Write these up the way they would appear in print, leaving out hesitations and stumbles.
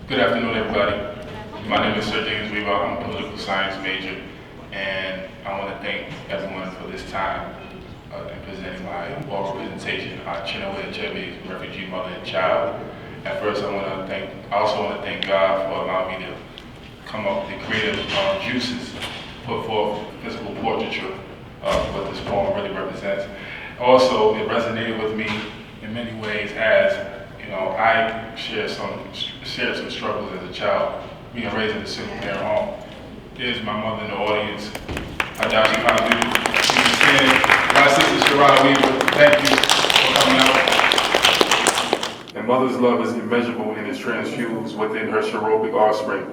Good afternoon, everybody. My name is Sir James Weaver. I'm a political science major, and I want to thank everyone for this time in presenting my oral presentation on Chinua Achebe's Refugee Mother and Child. At first, I also want to thank God for allowing me to come up with the creative juices, put forth physical portraiture of what this poem really represents. Also, it resonated with me in many ways as I shared some struggles as a child, being raised in a single parent home. There's my mother in the audience. I doubt you kind of do. You understand? My sister Chinua Weaver, thank you for coming out. And mother's love is immeasurable and is transfused within her cherubic offspring.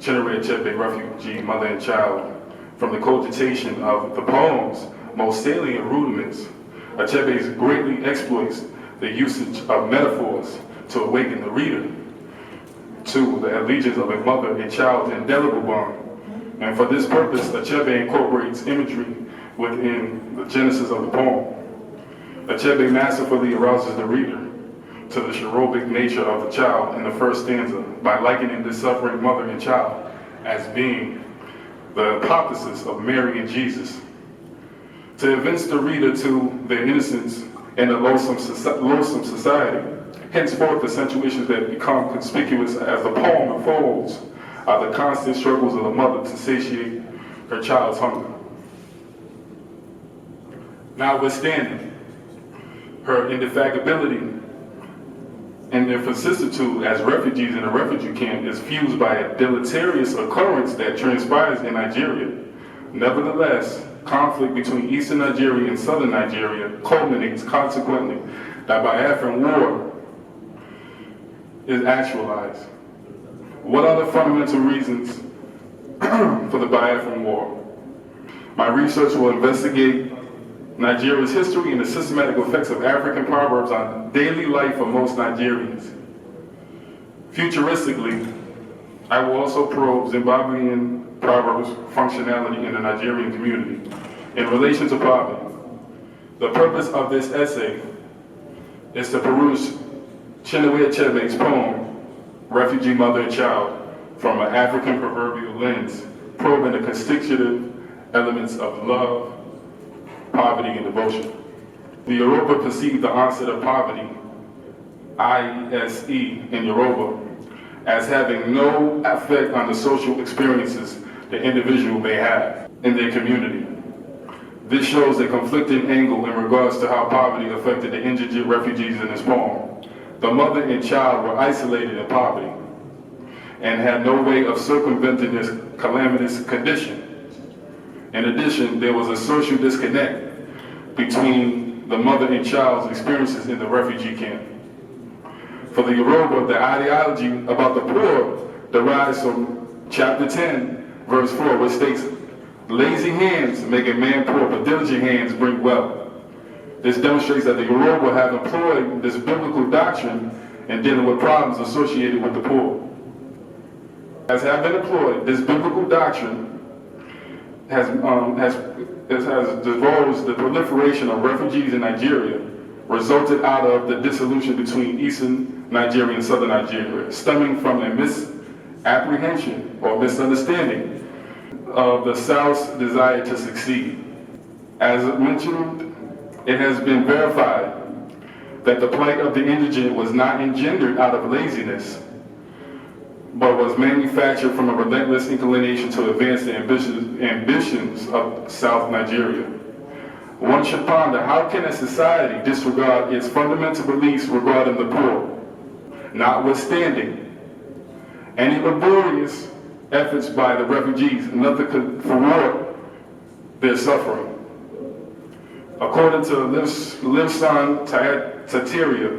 Chinua Achebe, Refugee Mother and Child. From the cogitation of the poem's most salient rudiments, Achebe greatly exploits the usage of metaphors to awaken the reader to the allegiance of a mother and child indelible bond. And for this purpose, Achebe incorporates imagery within the genesis of the poem. Achebe masterfully arouses the reader to the cherubic nature of the child in the first stanza by likening this suffering mother and child as being the hypothesis of Mary and Jesus. To evince the reader to their innocence in a loathsome society, henceforth the central issues that become conspicuous as the poem unfolds are the constant struggles of the mother to satiate her child's hunger. Notwithstanding, her indefatigability and their vicissitude as refugees in a refugee camp is fused by a deleterious occurrence that transpires in Nigeria. Nevertheless, conflict between Eastern Nigeria and Southern Nigeria culminates consequently that Biafran War is actualized. What are the fundamental reasons for the Biafran War? My research will investigate Nigeria's history and the systematic effects of African proverbs on daily life for most Nigerians. Futuristically, I will also probe Zimbabwean proverbs functionality in the Nigerian community in relation to poverty. The purpose of this essay is to peruse Chinua Achebe's poem, Refugee Mother and Child, from an African Proverbial lens, probing the constitutive elements of love, poverty, and devotion. The Yoruba perceived the onset of poverty, I-E-S-E in Yoruba, as having no effect on the social experiences the individual may have in their community. This shows a conflicting angle in regards to how poverty affected the indigent refugees in this poem. The mother and child were isolated in poverty and had no way of circumventing this calamitous condition. In addition, there was a social disconnect between the mother and child's experiences in the refugee camp. For the Yoruba, the ideology about the poor derives from chapter 10, verse 4, which states, "Lazy hands make a man poor, but diligent hands bring wealth." This demonstrates that the Yoruba have employed this biblical doctrine in dealing with problems associated with the poor. As have been employed, this biblical doctrine has divulged the proliferation of refugees in Nigeria, resulted out of the dissolution between Eastern Nigeria and Southern Nigeria, stemming from a misapprehension or misunderstanding of the South's desire to succeed. As mentioned, it has been verified that the plight of the indigent was not engendered out of laziness, but was manufactured from a relentless inclination to advance the ambitions of South Nigeria. One should ponder, how can a society disregard its fundamental beliefs regarding the poor, notwithstanding any laborious efforts by the refugees, nothing could thwart their suffering. According to Livsan Tatiria,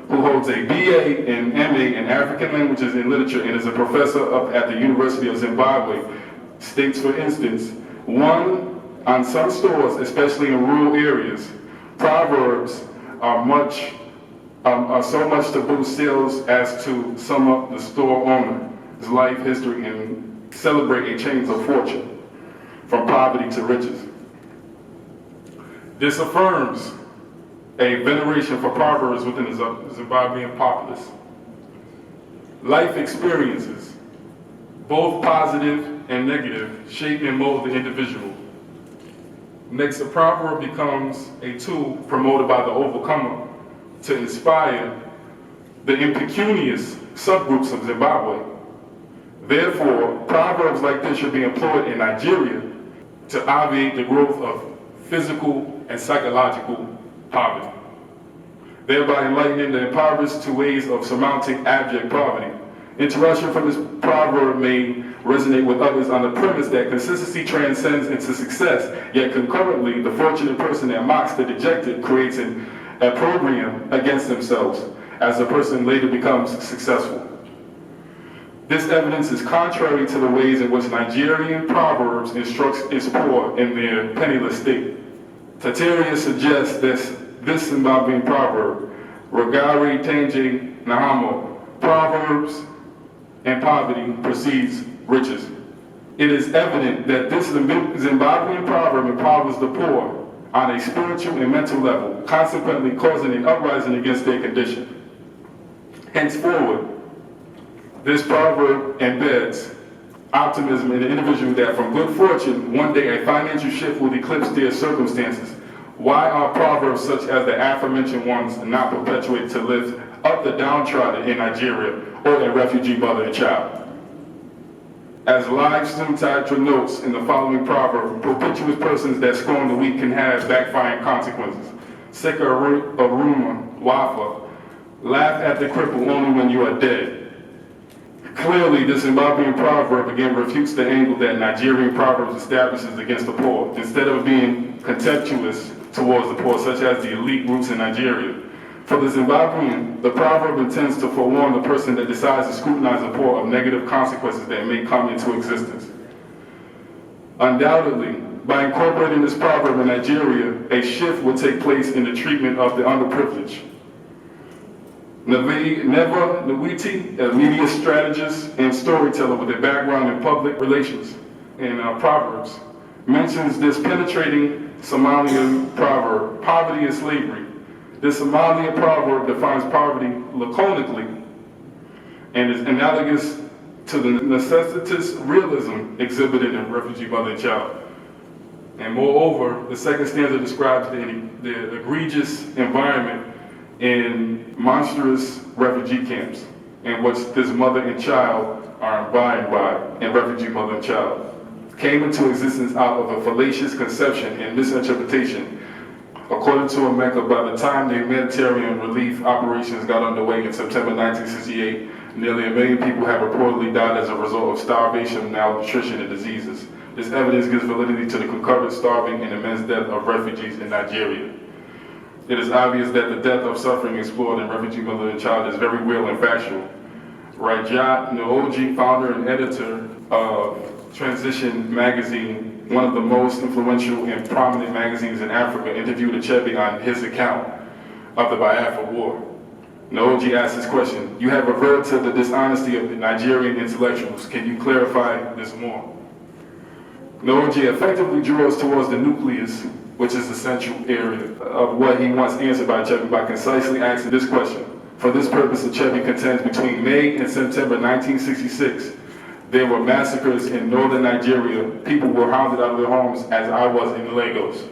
who holds a BA and MA in African Languages and Literature and is a professor at the University of Zimbabwe, states, for instance, one, on some stores, especially in rural areas, proverbs are so much to boost sales as to sum up the store owner's life history and celebrate a change of fortune from poverty to riches. This affirms a veneration for proverbs within the Zimbabwean populace. Life experiences, both positive and negative, shape and mold the individual. Next, a proverb becomes a tool promoted by the overcomer to inspire the impecunious subgroups of Zimbabwe. Therefore, proverbs like this should be employed in Nigeria to obviate the growth of physical and psychological poverty, thereby enlightening the impoverished to ways of surmounting abject poverty. Interruption from this proverb may resonate with others on the premise that consistency transcends into success, yet concurrently, the fortunate person that mocks the dejected creates a program against themselves as the person later becomes successful. This evidence is contrary to the ways in which Nigerian proverbs instructs its poor in their penniless state. Tataria suggests this Zimbabwean proverb, Ragari Tenje Nahamo, Proverbs and poverty precedes riches. It is evident that this Zimbabwean proverb empowers the poor on a spiritual and mental level, consequently causing an uprising against their condition. Henceforward, this proverb embeds optimism in the individual that from good fortune, one day a financial shift will eclipse their circumstances. Why are proverbs such as the aforementioned ones not perpetuated to lift up the downtrodden in Nigeria or in Refugee Mother and Child? As live student title notes in the following proverb, perpetuous persons that scorn the weak can have backfiring consequences. Seka Aruma Wafa, laugh at the cripple only when you are dead. Clearly, this Zimbabwean proverb again refutes the angle that Nigerian proverbs establishes against the poor, instead of being contemptuous towards the poor, such as the elite groups in Nigeria. For the Zimbabwean, the proverb intends to forewarn the person that decides to scrutinize the poor of negative consequences that may come into existence. Undoubtedly, by incorporating this proverb in Nigeria, a shift will take place in the treatment of the underprivileged. Neva Nwiti, a media strategist and storyteller with a background in public relations and Proverbs, mentions this penetrating Somalian proverb, poverty and slavery. This Somalian proverb defines poverty laconically and is analogous to the necessitous realism exhibited in Refugee Mother and Child. And moreover, the second stanza describes the egregious environment in monstrous refugee camps in which this mother and child are imbibed by in Refugee Mother and Child, came into existence out of a fallacious conception and misinterpretation. According to Emeka, by the time the humanitarian relief operations got underway in September 1968, nearly 1 million people have reportedly died as a result of starvation, malnutrition, and diseases. This evidence gives validity to the concurrent starving and immense death of refugees in Nigeria. It is obvious that the death of suffering explored in Refugee Mother and Child is very real and factual. Rajat Nooji, founder and editor of Transition magazine, one of the most influential and prominent magazines in Africa, interviewed Achebe on his account of the Biafra War. Nooji asked this question: "You have referred to the dishonesty of the Nigerian intellectuals. Can you clarify this more?" Nooji effectively drew us towards the nucleus, which is the central area of what he wants answered by Achebe by concisely asking this question. For this purpose, Achebe contends between May and September 1966, there were massacres in northern Nigeria. People were hounded out of their homes, as I was in Lagos.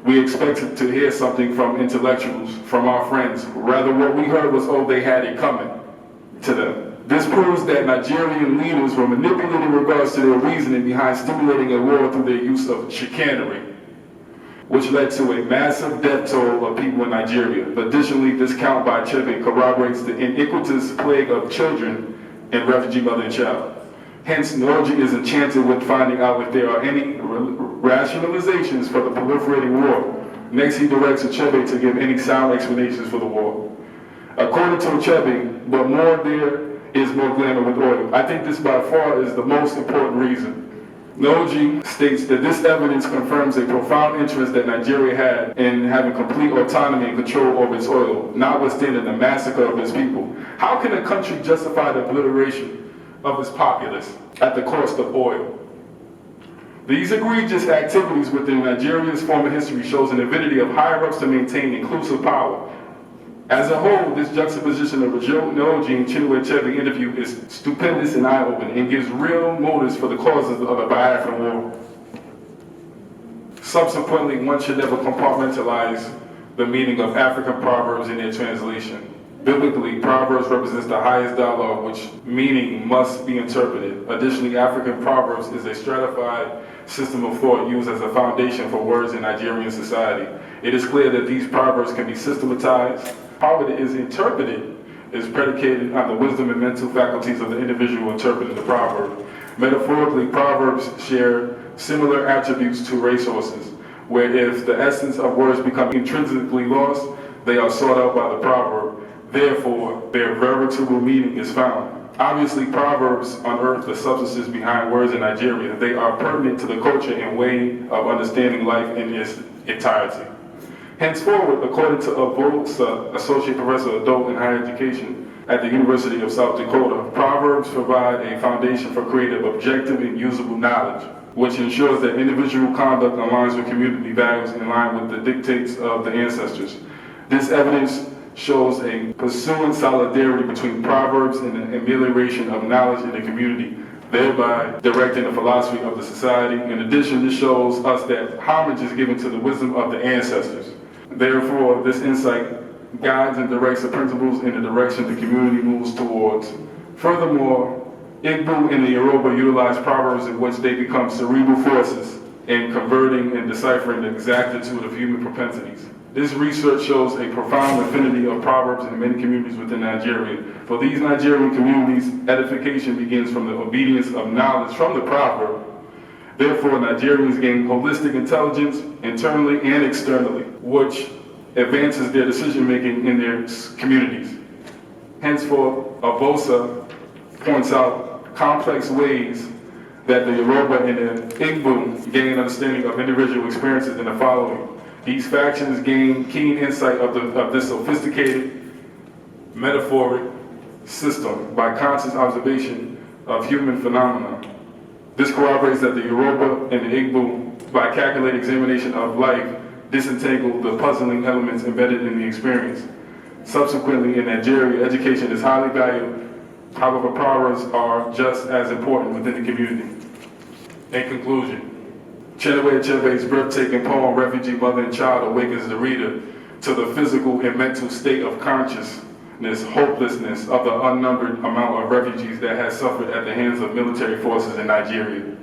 We expected to hear something from intellectuals, from our friends. Rather, what we heard was, oh, they had it coming to them. This proves that Nigerian leaders were manipulated in regards to their reasoning behind stimulating a war through their use of chicanery, which led to a massive death toll of people in Nigeria. Additionally, this count by Achebe corroborates the iniquitous plague of children in Refugee Mother and Child. Hence, Nooji is enchanted with finding out if there are any rationalizations for the proliferating war. Next, he directs Achebe to give any sound explanations for the war. According to Achebe, but more there is more glamour with oil. I think this by far is the most important reason. Nooji states that this evidence confirms a profound interest that Nigeria had in having complete autonomy and control over its oil, notwithstanding the massacre of its people. How can a country justify the obliteration of its populace at the cost of oil? These egregious activities within Nigeria's former history shows an avidity of higher-ups to maintain inclusive power. As a whole, this juxtaposition of Ojinoji and Chinua Achebe interview is stupendous and eye-opening and gives real motives for the causes of the Biafran War. Subsequently, one should never compartmentalize the meaning of African proverbs in their translation. Biblically, Proverbs represents the highest dialogue, which meaning must be interpreted. Additionally, African Proverbs is a stratified system of thought used as a foundation for words in Nigerian society. It is clear that these proverbs can be systematized. How it is interpreted is predicated on the wisdom and mental faculties of the individual interpreting the proverb. Metaphorically, proverbs share similar attributes to racehorses, where if the essence of words become intrinsically lost, they are sought out by the proverb. Therefore, their veritable meaning is found. Obviously, proverbs unearth the substances behind words in Nigeria. They are pertinent to the culture and way of understanding life in its entirety. Henceforward, according to Avosa, Associate Professor of Adult and Higher Education at the University of South Dakota, proverbs provide a foundation for creative, objective, and usable knowledge, which ensures that individual conduct aligns with community values in line with the dictates of the ancestors. This evidence shows a pursuing solidarity between proverbs and the amelioration of knowledge in the community, thereby directing the philosophy of the society. In addition, this shows us that homage is given to the wisdom of the ancestors. Therefore, this insight guides and directs the principles in the direction the community moves towards. Furthermore, Igbo and the Yoruba utilize proverbs in which they become cerebral forces in converting and deciphering the exactitude of human propensities. This research shows a profound affinity of proverbs in many communities within Nigeria. For these Nigerian communities, edification begins from the obedience of knowledge from the proverb. Therefore, Nigerians gain holistic intelligence internally and externally, which advances their decision-making in their communities. Henceforth, Avosa points out complex ways that the Yoruba and the Igbo gain understanding of individual experiences in the following. These factions gain keen insight of this sophisticated metaphoric system by conscious observation of human phenomena. This corroborates that the Yoruba and the Igbo, by calculated examination of life, disentangle the puzzling elements embedded in the experience. Subsequently, in Nigeria, education is highly valued. However, proverbs are just as important within the community. In conclusion, Chinua Achebe's breathtaking poem, Refugee Mother and Child, awakens the reader to the physical and mental state of consciousness, hopelessness of the unnumbered amount of refugees that has suffered at the hands of military forces in Nigeria.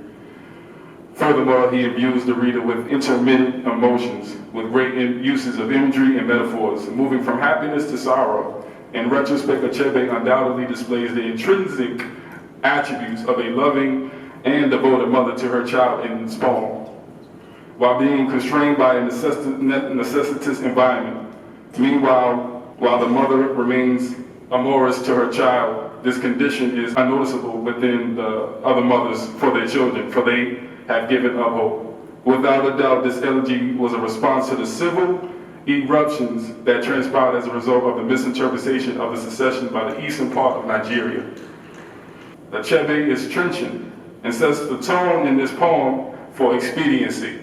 Furthermore, he imbues the reader with intermittent emotions, with great uses of imagery and metaphors, moving from happiness to sorrow. In retrospect, Achebe undoubtedly displays the intrinsic attributes of a loving and devoted mother to her child in this poem. While being constrained by a necessitous environment. Meanwhile, while the mother remains amorous to her child, this condition is unnoticeable within the other mothers for their children, for they have given up hope. Without a doubt, this elegy was a response to the civil eruptions that transpired as a result of the misinterpretation of the secession by the eastern part of Nigeria. Achebe is trenchant and sets the tone in this poem for expediency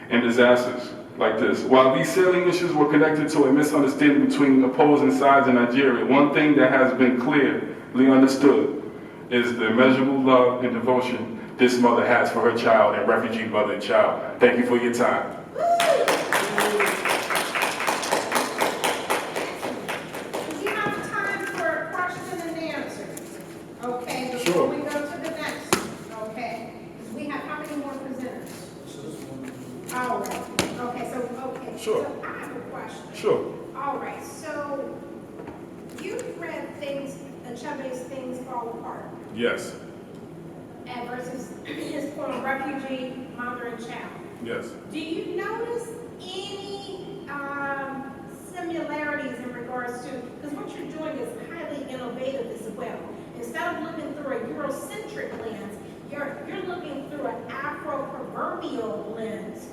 in disasters like this. While these salient issues were connected to a misunderstanding between opposing sides in Nigeria, one thing that has been clearly understood is the immeasurable love and devotion this mother has for her child and Refugee Mother and Child. Thank you for your time. Do you have time for question and answer? Okay, before we go to the next one, okay? We have how many more presenters? All right. Okay. Sure. So I have a question. Sure. All right. So you've read Achebe's Things Fall Apart. Yes. And versus his poem Refugee Mother and Child. Yes. Do you notice any similarities in regards to, because what you're doing is highly innovative as well. Instead of looking through a Eurocentric lens, you're looking through an Afro-Proverbial lens.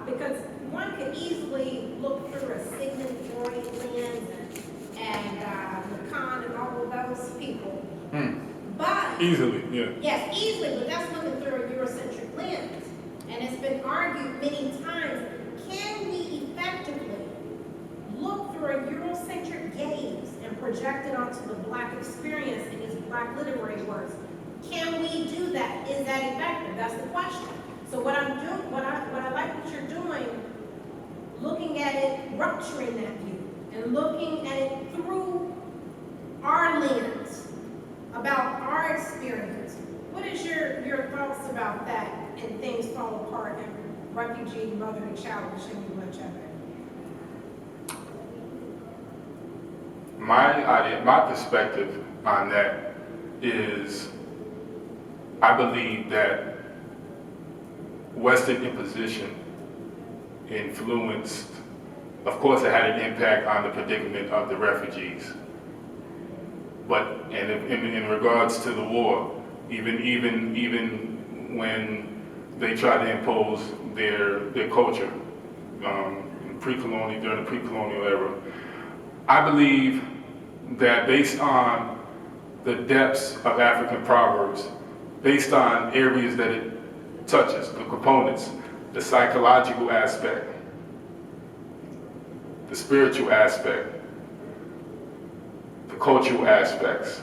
Because one could easily look through a Sigmund Freud lens and Lacan and all of those people. But easily, yeah. Yes, easily, but that's looking through a Eurocentric lens. And it's been argued many times, can we effectively look through a Eurocentric gaze and project it onto the Black experience in these Black literary works. Can we do that? Is that effective? That's the question. So what I'm doing, what I like what you're doing, looking at it, rupturing that view, and looking at it through our lens, about our experience. What is your thoughts about that and Things Fall Apart and Refugee Mother and Child with Chinua Achebe? My perspective on that is, I believe that Western imposition influenced, of course it had an impact on the predicament of the refugees. But in regards to the war, even when they tried to impose their culture during the pre-colonial era, I believe that based on the depths of African proverbs, based on areas that it touches, the components, the psychological aspect, the spiritual aspect, the cultural aspects,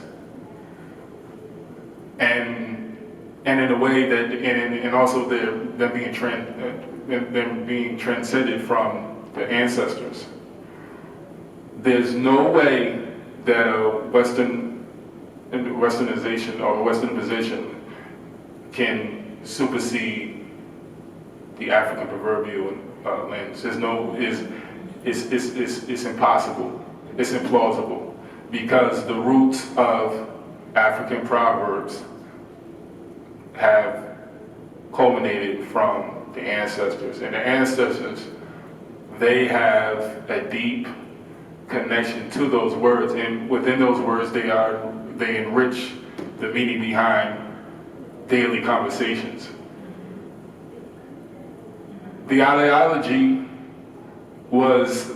and in a way that, and also them being transcended from the ancestors. There's no way that a Westernization or a Western position can supersede the African proverbial lens. It's impossible. It's implausible, because the roots of African proverbs have culminated from the ancestors, and the ancestors, they have a deep connection to those words, and within those words they enrich the meaning behind daily conversations. The ideology was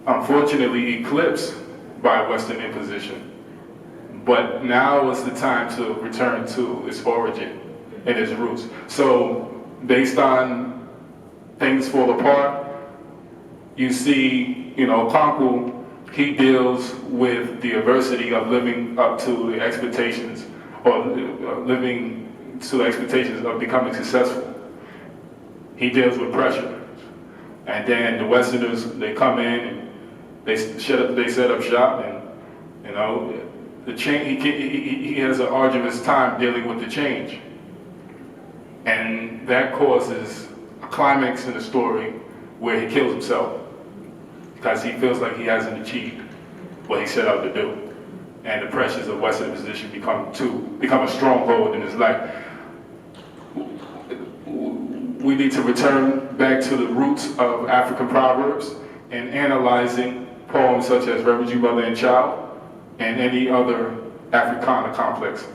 unfortunately eclipsed by Western imposition, but now is the time to return to its origin and its roots. So based on Things Fall Apart, you see, Okonkwo, he deals with the adversity of living up to the expectations, or living to the expectations of becoming successful. He deals with pressure. And then the Westerners, they come in and they set up shop, and the change. He has an arduous time dealing with the change, and that causes a climax in the story where he kills himself because he feels like he hasn't achieved what he set out to do, and the pressures of Western position become a stronghold in his life. We need to return back to the roots of African proverbs and analyzing poems such as Refugee Mother and Child and any other Africana complex